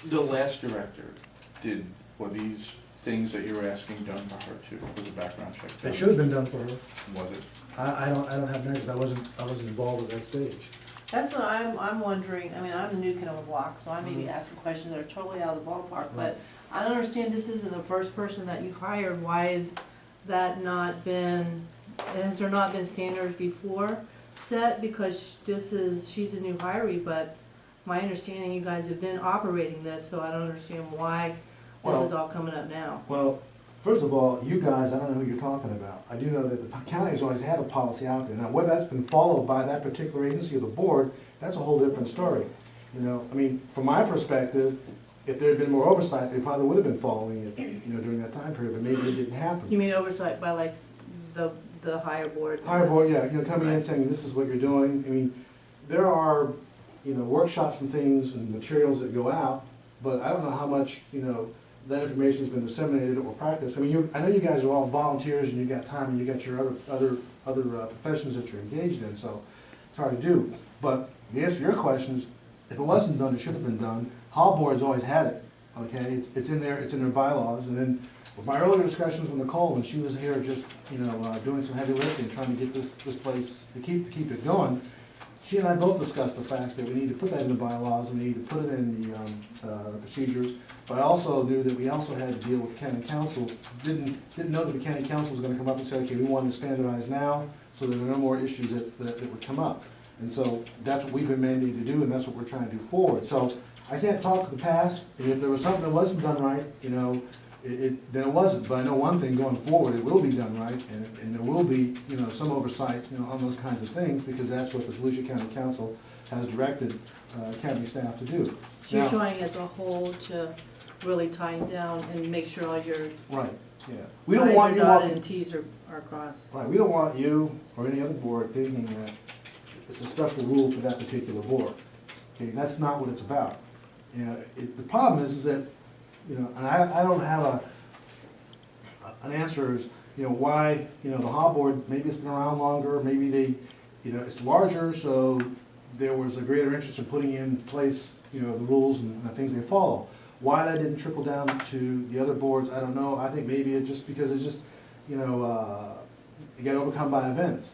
The last director were these things that you were asking done for her too? Was a background check done? It should have been done for her. Was it? I don't have memories, I wasn't involved at that stage. That's what I'm wondering. I mean, I'm a new kid on the block, so I may be asking questions that are totally out of the ballpark, but I don't understand, this isn't the first person that you've hired. Why is that not been, has there not been standards before set? Because she's a new hiree, but my understanding, you guys have been operating this, so I don't understand why this is all coming up now. Well, first of all, you guys, I don't know who you're talking about. I do know that the county's always had a policy out there. Now, whether that's been followed by that particular agency or the board, that's a whole different story. You know, I mean, from my perspective, if there had been more oversight, they probably would have been following it, you know, during that time period, but maybe it didn't happen. You mean oversight by like the higher board? Higher board, yeah, you know, coming in saying, this is what you're doing. I mean, there are, you know, workshops and things and materials that go out, but I don't know how much, you know, that information's been disseminated or practiced. I mean, I know you guys are all volunteers and you got time and you got your other professions that you're engaged in, so it's hard to do. But the answer to your question is, if it wasn't done, it should have been done. Hall board's always had it, okay? It's in their bylaws. And then with my earlier discussions with Nicole, when she was here just, you know, doing some heavy lifting, trying to get this place to keep it going, she and I both discussed the fact that we need to put that in the bylaws and we need to put it in the procedures. But I also knew that we also had to deal with county council. Didn't know that the county council was gonna come up and say, okay, we want to standardize now, so there are no more issues that would come up. And so that's what we've been mandated to do, and that's what we're trying to do forward. So I can't talk to the past. If there was something that wasn't done right, you know, then it wasn't. But I know one thing, going forward, it will be done right, and there will be, you know, some oversight, you know, on those kinds of things, because that's what the Volusia County Council has directed county staff to do. So you're Now- trying as a whole to really tighten down and make sure all your Right, yeah. We don't I's want are you dotted walking, and T's are crossed. right, we don't want you or any other board thinking that it's a special rule for that particular board. Okay, that's not what it's about. You know, the problem is that, you know, and I don't have an answer as, you know, why, you know, the Hall board, maybe it's been around longer, maybe they, you know, it's larger, so there was a greater interest in putting in place, you know, the rules and the things they follow. Why that didn't trickle down to the other boards, I don't know. I think maybe it's just because it's just, you know, it got overcome by events.